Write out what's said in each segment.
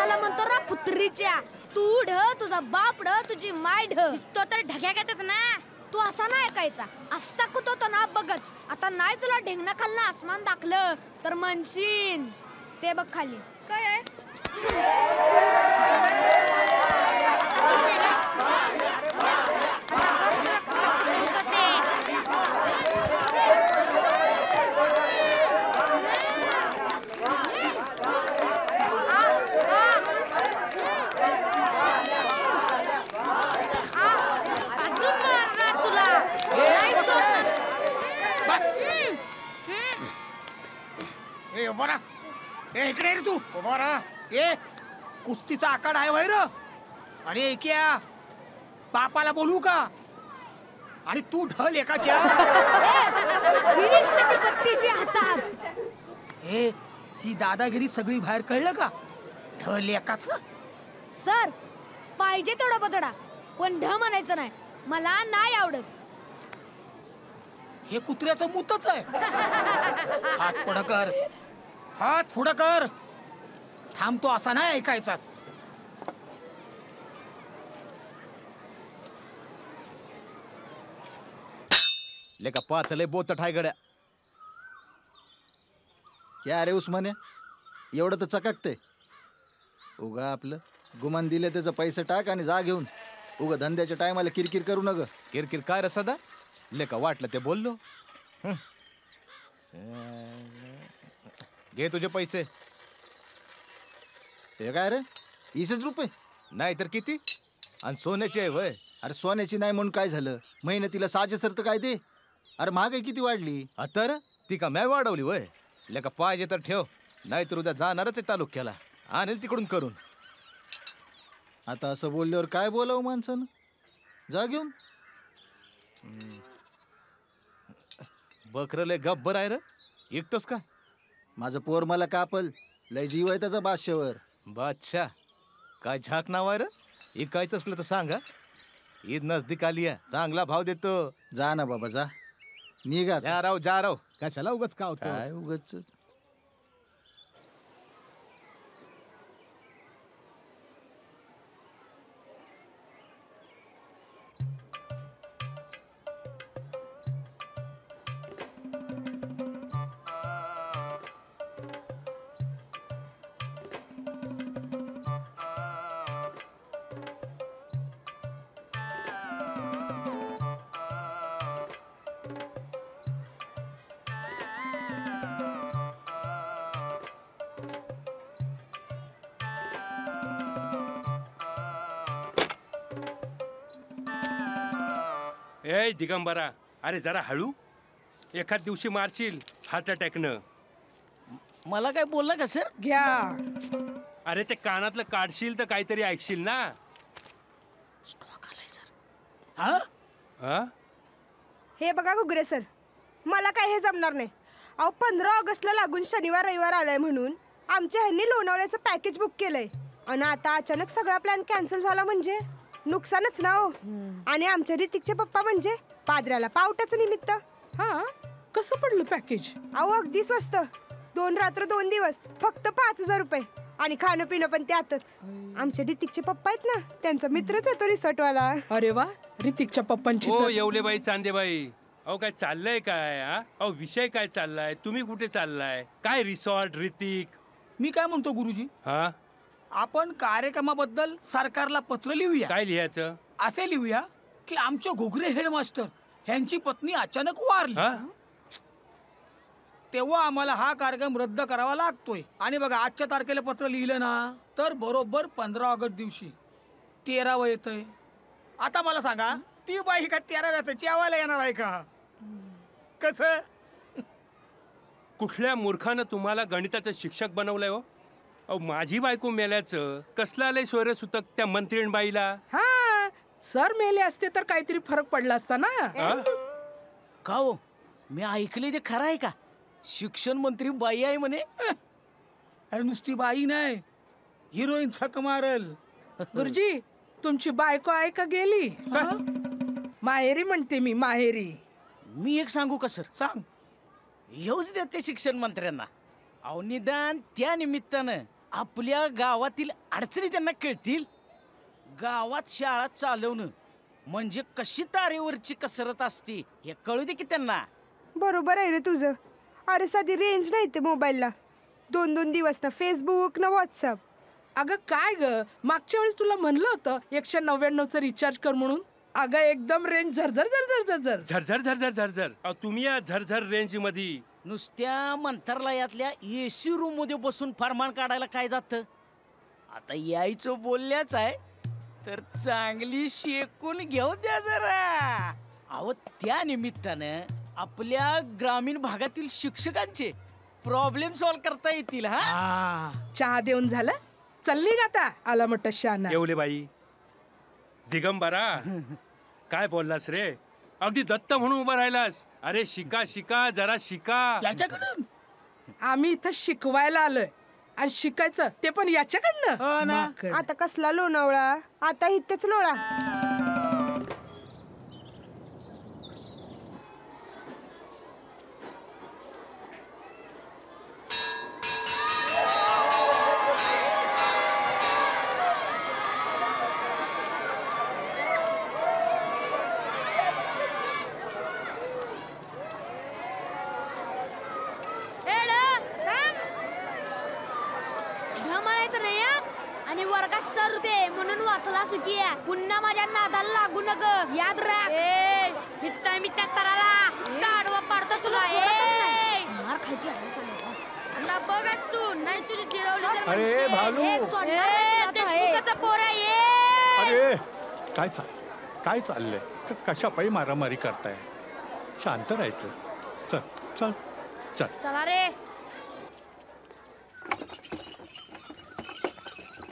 कोणाला म्हणतो ना कुत्रीच्या. तू ढ, तुझा बाप ढ, तुझी माय ढ. दिसतो तर ढग्यागतच ना. तू असा नाही ऐकायचा. असा कुतो ना बघच. आता नाही तुला ढेंगणा खालनं आसमान दाखलं तर म्हणशीन. ते बघ खाली काय आहे. इकडे रे तू उभा राहा. ए कुस्तीचा आखाडा आहे वैर. आणि ऐक्या बापाला बोलू का. आणि तू ढल एकाच्या बत्तीशी हातात. हे ही दादागिरी सगळी बाहेर कळलं का. ढल एकाच. सर पाहिजे तेवढा बदडा पण ढ म्हणायचं नाही. मला नाही आवडत. हे कुत्र्याचं मूतच आहे. हात पुढं कर. हात पुढं कर. थांबतो असा नाही ऐकायचा. लेका पातले बोतट हाय गड्या. क्या रे उस्माने एवढं तर चकाकते. उगा आपलं गुमान दिले त्याचं पैसे टाक आणि जा घेऊन. उगा धंद्याच्या टायमाला किरकिर करू नग. किरकिर काय रे सदा. लेका वाटलं ते बोललो. घे तुझे पैसे. हे काय रे 20 रुपये. नाही तर किती. आणि सोन्याची आहे वय. अरे सोन्याची नाही म्हणून काय झालं. मेहनतीला साजे सर तर काय ते. अरे महागाई किती वाढली. तर ती का मॅ वाढवली वय. लेका पाहिजे तर ठेव. नाही तर उद्या जाणारच आहे तालुक्याला. आणेल तिकडून करून. आता असं बोलल्यावर काय बोलावं माणसानं. जा घेऊन. बकर लय गब्बर आहे रे. ऐकतोस का. माझं पोर मला कापल. लय जीव आहे त्याचा बादशावर. बादशाह काय झाक नाव आहे रे. ऐकायचं असलं तर सांगा. ईद नजदीक आली आहे. चांगला भाव देतो. जा ना बाबा जा. निघा. जा राव जा राव. कशाला उगाच का होतं. काय उगाच. ए दिगंबरा अरे जरा हळू. एखाद दिवशी मारशील हार्ट अटॅकनं. मला काय बोलला का सर. घ्या. अरे ते कानातलं काढशील तर काहीतरी ऐकशील ना. स्टॉक आलाय सर. हा हे बघा घुगरे सर मला काय हे जमणार नाही. अहो 15 ऑगस्टला लागून शनिवार रविवार आलाय म्हणून आमच्या ह्यांनी लोणावळ्याचं पॅकेज बुक केलंय. आणि आता अचानक सगळा प्लॅन कॅन्सल झाला म्हणजे नुकसानच ना हो. आणि आमच्या ऋतिकचे पप्पा म्हणजे पादऱ्याला पावटाचं निमित्त. हा कसं पडलं पॅकेज. अहो अगदी स्वस्त. 2 रात्र 2 दिवस फक्त 5000 रुपये. आणि खाणं पिणं पण त्यातच. आमच्या ऋतिकचे पप्पा आहेत ना त्यांचा मित्रच आहे तो रिसॉर्टवाला. अरे वा ऋतिकच्या पप्पांची. हो येवलेबाई चांदेबाई. अहो काय चाललंय काय. अहो विषय काय चाललाय. तुम्ही कुठे चाललाय. काय रिसॉर्ट ऋतिक. मी काय म्हणतो गुरुजी. हा आपण कार्यक्रमाबद्दल सरकारला पत्र लिहूया. काय लिहायचं. असे लिहूया की आमचे घुगरे हेडमास्टर ह्यांची पत्नी अचानक वारली. तेव्हा आम्हाला हा कार्यक्रम रद्द करावा लागतोय. आणि बघा आजच्या तारखेला पत्र लिहिलं ना तर बरोबर 15 ऑगस्ट दिवशी 13व येतंय. आता मला सांगा ती बाई का 13व्याचं जेवायला येणार आहे का. कसं. कुठल्या मूर्खानं तुम्हाला गणिताचं शिक्षक बनवलंय हो. अहो माझी बायको मेल्याचं कसलं आलंय सोयरसुतक त्या मंत्रीणबाईला. हा सर मेले असते तर काहीतरी फरक पडला असता ना. का हो मी ऐकले ते खरं आहे का. शिक्षण मंत्री बाई आहे म्हणे. अरे नुसती बाई नाही हिरोईन छक मारल. गुरुजी तुमची बायको आहे का गेली. माहेरी म्हणते मी माहेरी. मी एक सांगू का सर. सांग. येऊच देते शिक्षण मंत्र्यांना. अहो निदान त्या निमित्तानं आपल्या गावातील अडचणी त्यांना कळतील. गावात शाळा चालवणं म्हणजे कशी तारेवरची कसरत असते हे कळू दे की त्यांना. बरोबर आहे रे तुझं. अरे साधी रेंज नाही ते मोबाईलला. 2-2 दिवस ना फेसबुक ना व्हॉट्सअप. अगं काय ग, मागच्या वेळेस तुला म्हणलं होतं 199चं रिचार्ज कर म्हणून. अगं एकदम रेंज झरझर झरझर झरझर झरझर झरझर झरझर. अहो तुम्ही या झरझर रेंज मध्ये नुसत्या मंत्रालयातल्या एसी रूम मध्ये बसून फरमान काढायला काय जातं. आता यायचं बोलल्याच आहे तर चांगली शेकून घेऊ द्या जरा. अहो त्या निमित्तानं आपल्या ग्रामीण भागातील शिक्षकांचे प्रॉब्लेम सॉल्व करता येतील. हा चहा देऊन झालं, चालली का आता? आला मोठा शाना. येवले बाई दिगंबरा काय बोललास रे? अगदी दत्त म्हणून उभा राहिलास. अरे शिका शिका जरा शिका. याच्याकडून आम्ही इथं शिकवायला आलोय आणि शिकायचं ते पण याच्याकडनं. माकड. आता कसला लोणावळा, आता इथेच लोळा. आणि वर्गात सर होते म्हणून वाचला सुकिया. पुन्हा माझ्या नादाला लागू नग, याद राख. मित्ता मित्ता सराला आडवा पाडतो तुला. मार खायची आता बघच तू नाही तुझी जिरवली तर. अरे भालू, देशमुखाचा पोरा ये. अरे काय चाललंय? कशा पायी मारामारी करताय? शांत राहायचं. चल चल चल. चला रे.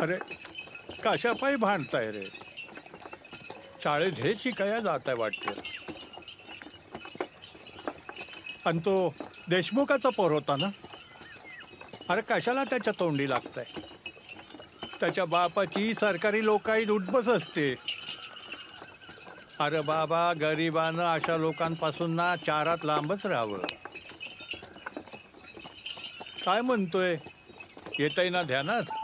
अरे कशा पायी भांडताय रे? शाळेत हे शिकाया जात आहे वाटतं. आणि तो देशमुखाचा पोर होता ना? अरे कशाला त्याच्या तोंडी लागताय? त्याच्या बापाची सरकारी लोकाई उठबस असते. अरे बाबा, गरिबानं अशा लोकांपासून ना चारात लांबच राहावं. काय म्हणतोय? येतंय ना ध्यानात?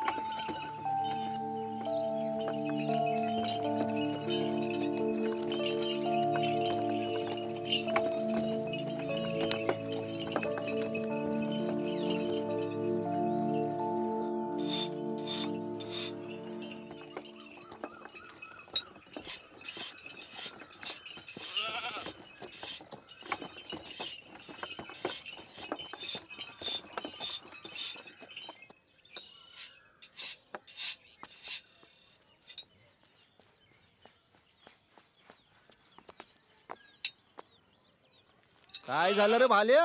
काय झालं रे भाल्या?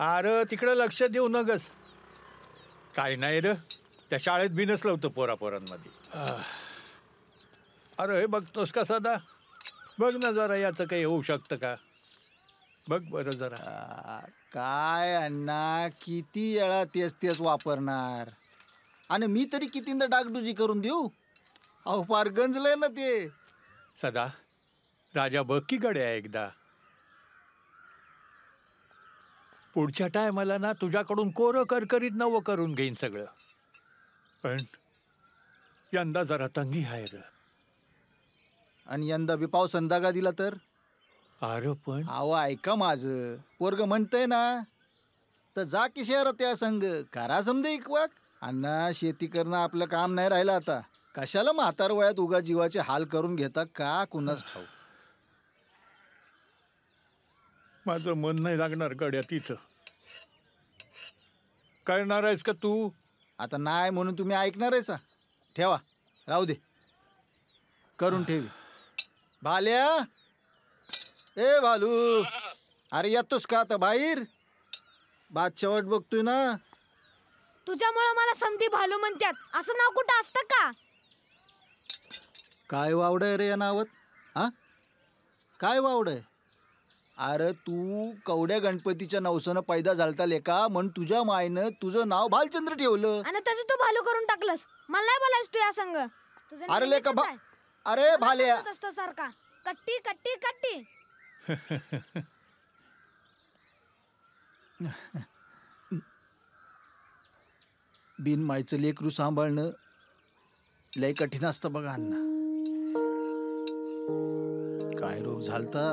अरे तिकडे लक्ष देऊ नगस. काय नाही रे, त्या शाळेत बी नसलं होतं पोरापोरांमध्ये. अरे हे बघतोस का सदा? बघ ना जरा याचं काही होऊ शकतं का? बघ बरं जरा. काय अण्णा, किती वेळा तेच तेच वापरणार? आणि मी तरी कितींदा डागडुजी करून देऊ? अहो फार गंजलंय ना ते. सदा राजा बघ की गड्या एकदा. पुढच्या टायमाला ना तुझ्याकडून कोरं करकरीत नवं करून घेईन सगळं. पण यंदा जरा तंगी आहे र. आणि यंदा बी पावसानं दगा दिला तर? अरे पण अहो ऐका माझं, पोरग म्हणतंय ना, तर जा की शहरात त्या संघ करा समजे इकवाक. अण्णा शेती करणं आपलं काम नाही राहिलं आता. कशाला म्हातार वयात उगा जीवाचे हाल करून घेता का कुणाच ठाऊ. माझं मन नाही लागणार गड्या तिथं. करणार आहेस का तू? आता नाही म्हणून तुम्ही ऐकणार आहेसा? ठेवा, राहू दे, करून ठेवी. भाल्या, ए भालू, अरे येतोस का आता बाहेर? बादशावट बघतोय ना. तुझ्यामुळे मला समधी भालू म्हणतात. असं नाव कुठं असतं का? काय वावडं रे या नावात? हा, काय वावडं? अरे तू कवड्या गणपतीच्या नवसानं पैदा झालता लेका, म्हणून तुझ्या मायनं तुझं नाव भालचंद्र ठेवलं. आणि त्याचं तू भालू करून टाकलंस. मला नाही बोलायस तू या संग. अरे लेका अरे भाल्या असतो सारखा कट्टी कट्टी कट्टी. बिन मायचं लेकरू सांभाळणं लय कठीण असतं बघा अण्णा. काय रोग झालता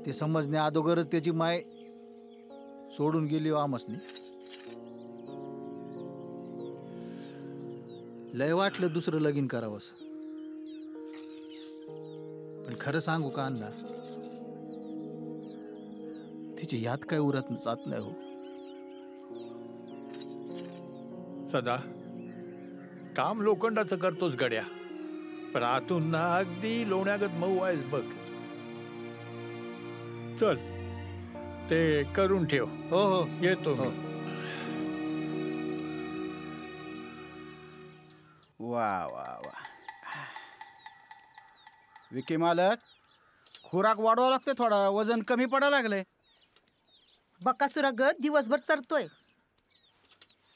ते समजण्या अगोदरच त्याची माय सोडून गेली हो आमसनी. लय वाटलं दुसरं लगीन करावं असं. पण खरं सांगू का अण्णा, तिची यात काय उरत जात नाही हो. सदा काम लोखंडाचं करतोच गड्या, पण आतून ना अगदी लोण्यागत मऊ आहेस बघ. चल ते करून ठेव. हो हो येतो मी. वा वा वा. विकी मालक, खुराक वाढवा लागते थोडा, वजन कमी पडायला लागले. बकासुरा ग दिवसभर चरतोय.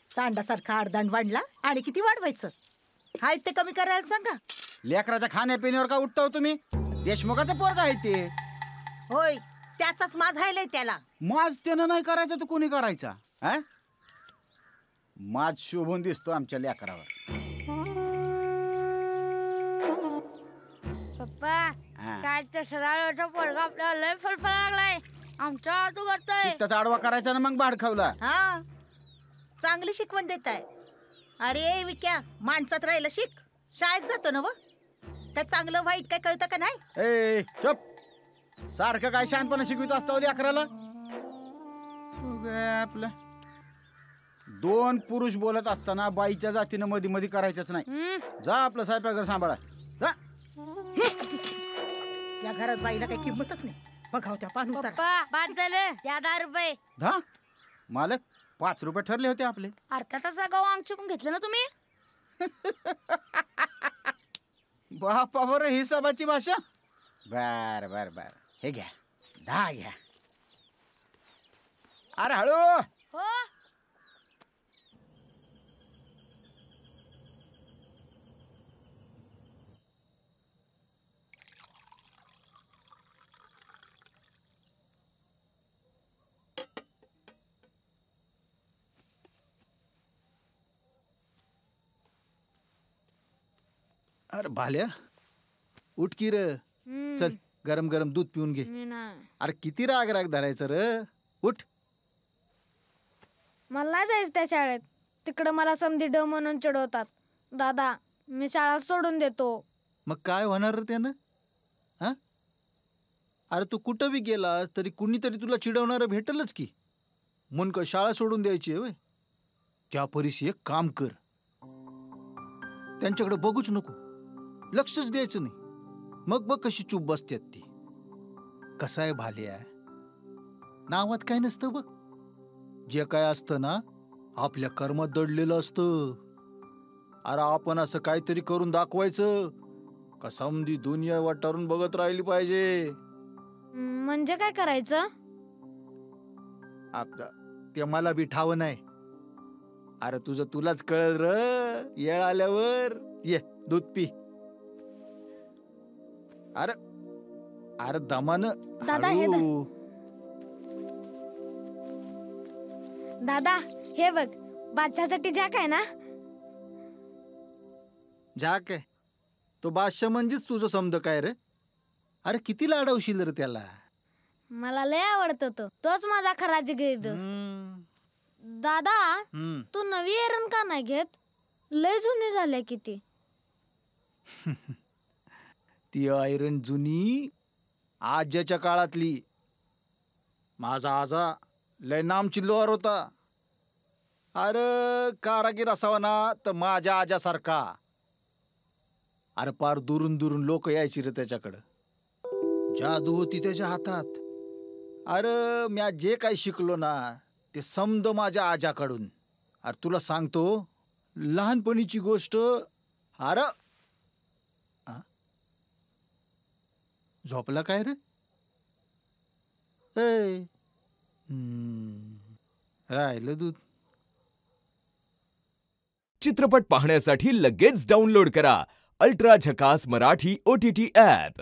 सांडासारखा अर्धांड वाढला आणि किती वाढवायचं? हाय ते कमी करायला सांगा. लेकराच्या खाण्यापिण्यावर का उठताव तुम्ही? देशमुखाचं पोरगा आहे ते. होय, त्याचाच माज हायलाय त्याला. माज त्यानं नाही करायचा तर कोणी करायचा? हा, माज शोभून दिसतो आमच्या लेकरावर. पप्पा, शाळेत सदाळचा पोरगा आपल्याला लय फळफळ लागलाय. आमचा तू करतोय. त्याचा आडवा करायचा ना मग बाड खावला. हा, चांगली शिकवण देताय. अरे विक्या, माणसात राहिलं शिक. शाळेत जातो ना व, काय चांगलं वाईट काय कळतं का नाही? ए चुप, सारखं काय शानपणा शिकवित असता लेकराला. आपलं दोन पुरुष बोलत असताना बाईच्या जातीनं मध्ये मध्ये करायचंच नाही. जा आपलं स्वयंपाकघर सांभाळा जा. या घरात बाईला काही किंमतच नाही. बघाव त्या पान उतारा. पप्पा, बाद झालं. द्या 10 रुपये. धा मालक, 5 रुपये ठरले होते आपले. अर्धा तासा गाव आमच्याकडून घेतलं ना तुम्ही. बापा बरं हिसाबाची भाषा. बर बर बर, हे घ्या 10 घ्या. अरे हळू. हो. अरे भाल्या, उठ की र. चल गरम गरम दूध पिऊन घे. अरे किती राग राग धरायचं र. उठ. मला नाही जायचं त्या शाळेत. तिकडं मला समधी ड म्हणून चिडवतात. दादा, मी शाळा सोडून देतो. मग काय होणार रे त्यानं? हा, अरे तू कुठं बी गेला तरी कुणीतरी तुला चिडवणारं भेटलच की. म्हणून का शाळा सोडून द्यायची आहे? त्या परिशी एक काम कर, त्यांच्याकडे बघूच नको, लक्षच द्यायचं नाही. मग बघ कशी चूप बसतात ती. कसं आहे भाल्या, नावात काय नसतं बघ. जे काय असतं ना आपल्या कर्मात दडलेलं असतं. अरे आपण असं काहीतरी करून दाखवायचं का समधी दुनिया वाटारून बघत राहिली पाहिजे. म्हणजे काय करायचं? ते मला बी ठाव नाही. अरे तुझं तुलाच कळल र, येळ आल्यावर. ये दूध पी. अरे अरे दमानं. दादा हे दादा हे बघ, बादशासाठी जॅक आहे ना. जॅक आहे तो बादशाह म्हणजेच तुझं समज काय रे. अरे किती लाडवशील रे त्याला. मला लय आवडतो तो. तोच माझा खरा जिगरी दोस्त. दादा, तू नवी एरन का नाही घेत? लय जुनी झाले किती. ती आयरन जुनी आज्याच्या काळातली. माझा आजा लय नामचिल्लोर होता. अरे कारागीर असावा ना तर माझ्या आजासारखा. अरे पार दुरून दुरून लोक यायची रे त्याच्याकडं. जादू होती त्याच्या हातात. अरे म्या जे काही शिकलो ना ते समद माझ्या आजाकडून. अरे तुला सांगतो लहानपणीची गोष्ट. अरे झोपला काय रे? राहिलं दूध. चित्रपट पाहण्यासाठी लगेच डाउनलोड करा अल्ट्रा झकास मराठी OTT ॲप.